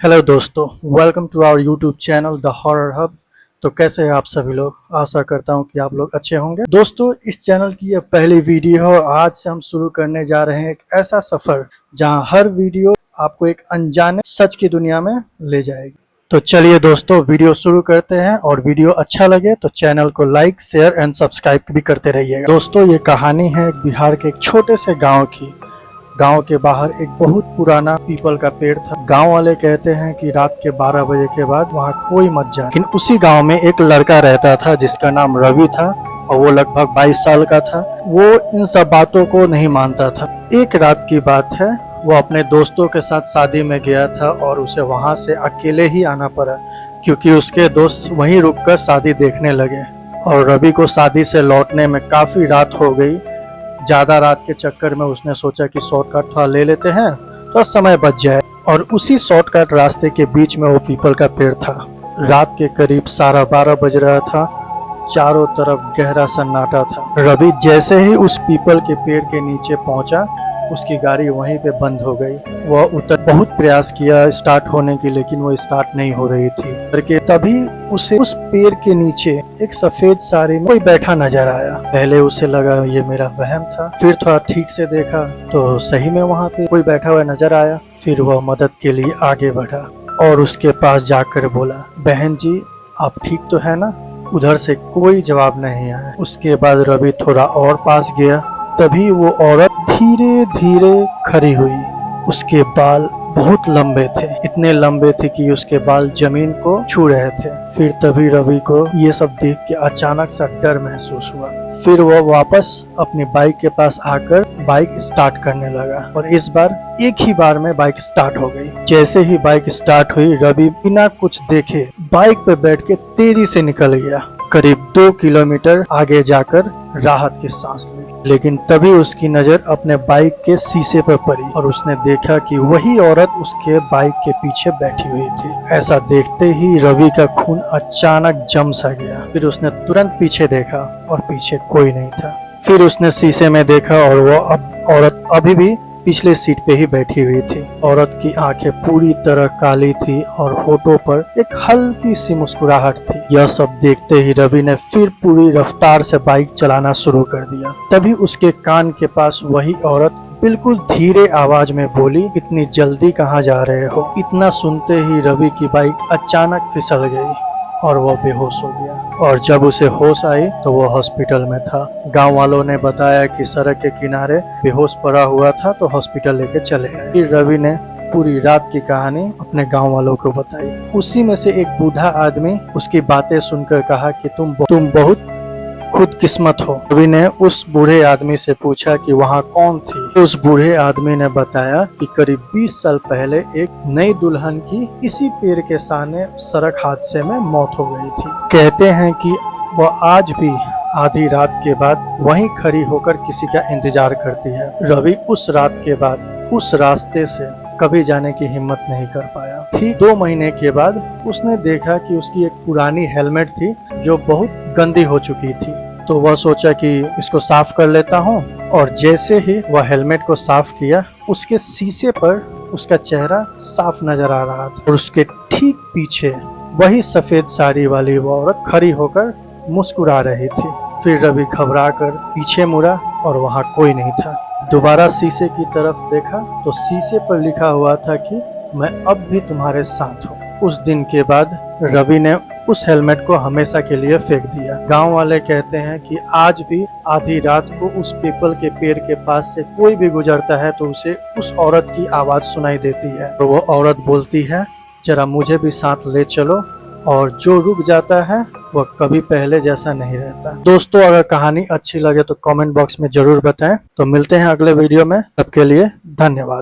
Hello दोस्तों, welcome to our YouTube channel the horror hub. तो कैसे हैं आप सभी लोग? आशा करता हूं कि आप लोग अच्छे होंगे। दोस्तों, इस चैनल की यह पहली वीडियो है। आज से हम शुरू करने जा रहे हैं एक ऐसा सफर जहां हर वीडियो आपको एक अनजाने सच की दुनिया में ले जाएगी। तो चलिए दोस्तों, वीडियो शुरू करते हैं। और वीडियो अच्छा लगे तो चैनल को लाइक, शेयर एंड सब्सक्राइब भी करते रहिएगा। दोस्तों, ये कहानी है बिहार के एक छोटे से गाँव की। गांव के बाहर एक बहुत पुराना पीपल का पेड़ था। गांव वाले कहते हैं कि रात के 12 बजे के बाद वहां कोई मत जाए। लेकिन उसी गांव में एक लड़का रहता था जिसका नाम रवि था और वो लगभग 22 साल का था। वो इन सब बातों को नहीं मानता था। एक रात की बात है, वो अपने दोस्तों के साथ शादी में गया था और उसे वहां से अकेले ही आना पड़ा क्योंकि उसके दोस्त वहीं रुककर शादी देखने लगे। और रवि को शादी से लौटने में काफी रात हो गई। ज्यादा रात के चक्कर में उसने सोचा कि शॉर्टकट थोड़ा ले लेते हैं तो समय बच जाए। और उसी शॉर्टकट रास्ते के बीच में वो पीपल का पेड़ था। रात के करीब 12:15 बज रहा था। चारों तरफ गहरा सन्नाटा था। रवि जैसे ही उस पीपल के पेड़ के नीचे पहुंचा, उसकी गाड़ी वहीं पे बंद हो गई। वह बहुत प्रयास किया स्टार्ट होने की, लेकिन वो स्टार्ट नहीं हो रही थी। करके तभी उसे उस पेड़ के नीचे एक सफेद साड़ी में कोई बैठा नजर आया। पहले उसे लगा ये मेरा वहम था, फिर थोड़ा ठीक से देखा तो सही में वहाँ पे कोई बैठा हुआ नजर आया। फिर वह मदद के लिए आगे बढ़ा और उसके पास जाकर बोला, बहन जी आप ठीक तो है ना? उधर से कोई जवाब नहीं आया। उसके बाद रवि थोड़ा और पास गया। तभी वो औरत धीरे धीरे खड़ी हुई। उसके बाल बहुत लंबे थे, इतने लंबे थे कि उसके बाल जमीन को छू रहे थे। फिर तभी रवि को ये सब देख के अचानक सा डर महसूस हुआ। फिर वो वापस अपनी बाइक के पास आकर बाइक स्टार्ट करने लगा और इस बार एक ही बार में बाइक स्टार्ट हो गई। जैसे ही बाइक स्टार्ट हुई, रवि बिना कुछ देखे बाइक पे बैठ के तेजी से निकल गया। करीब 2 किलोमीटर आगे जाकर राहत की सांस ली। लेकिन तभी उसकी नजर अपने बाइक के शीशे पर पड़ी और उसने देखा कि वही औरत उसके बाइक के पीछे बैठी हुई थी। ऐसा देखते ही रवि का खून अचानक जम सा गया। फिर उसने तुरंत पीछे देखा और पीछे कोई नहीं था। फिर उसने शीशे में देखा और वो औरत अभी भी पिछले सीट पे ही बैठी हुई थी। औरत की आंखें पूरी तरह काली थी और होठों पर एक हल्की सी मुस्कुराहट थी। यह सब देखते ही रवि ने फिर पूरी रफ्तार से बाइक चलाना शुरू कर दिया। तभी उसके कान के पास वही औरत बिल्कुल धीरे आवाज में बोली, इतनी जल्दी कहाँ जा रहे हो? इतना सुनते ही रवि की बाइक अचानक फिसल गई और वो बेहोश हो गया। और जब उसे होश आई तो वो हॉस्पिटल में था। गांव वालों ने बताया कि सड़क के किनारे बेहोश पड़ा हुआ था तो हॉस्पिटल लेके चले गए। फिर रवि ने पूरी रात की कहानी अपने गांव वालों को बताई। उसी में से एक बूढ़ा आदमी उसकी बातें सुनकर कहा कि तुम बहुत खुदकिस्मत हो। रवि ने उस बूढ़े आदमी से पूछा कि वहाँ कौन थी। उस बूढ़े आदमी ने बताया कि करीब 20 साल पहले एक नई दुल्हन की इसी पेड़ के सामने सड़क हादसे में मौत हो गई थी। कहते हैं कि वह आज भी आधी रात के बाद वहीं खड़ी होकर किसी का इंतजार करती है। रवि उस रात के बाद उस रास्ते से कभी जाने की हिम्मत नहीं कर पाया। ठीक 2 महीने के बाद उसने देखा कि उसकी एक पुरानी हेलमेट थी जो बहुत गंदी हो चुकी थी। तो वह सोचा कि इसको साफ कर लेता हूँ। और जैसे ही वह हेलमेट को साफ किया, उसके शीशे पर उसका चेहरा साफ नजर आ रहा था और उसके ठीक पीछे वही सफेद साड़ी वाली वो औरत खड़ी होकर मुस्कुरा रही थी। फिर रवि घबरा कर पीछे मुड़ा और वहाँ कोई नहीं था। दोबारा शीशे की तरफ देखा तो शीशे पर लिखा हुआ था कि मैं अब भी तुम्हारे साथ हूँ। उस दिन के बाद रवि ने उस हेलमेट को हमेशा के लिए फेंक दिया। गांव वाले कहते हैं कि आज भी आधी रात को उस पीपल के पेड़ के पास से कोई भी गुजरता है तो उसे उस औरत की आवाज सुनाई देती है। तो वो औरत बोलती है, जरा मुझे भी साथ ले चलो। और जो रुक जाता है वह कभी पहले जैसा नहीं रहता। दोस्तों, अगर कहानी अच्छी लगे तो कमेंट बॉक्स में जरूर बताएं। तो मिलते हैं अगले वीडियो में। तब के लिए धन्यवाद।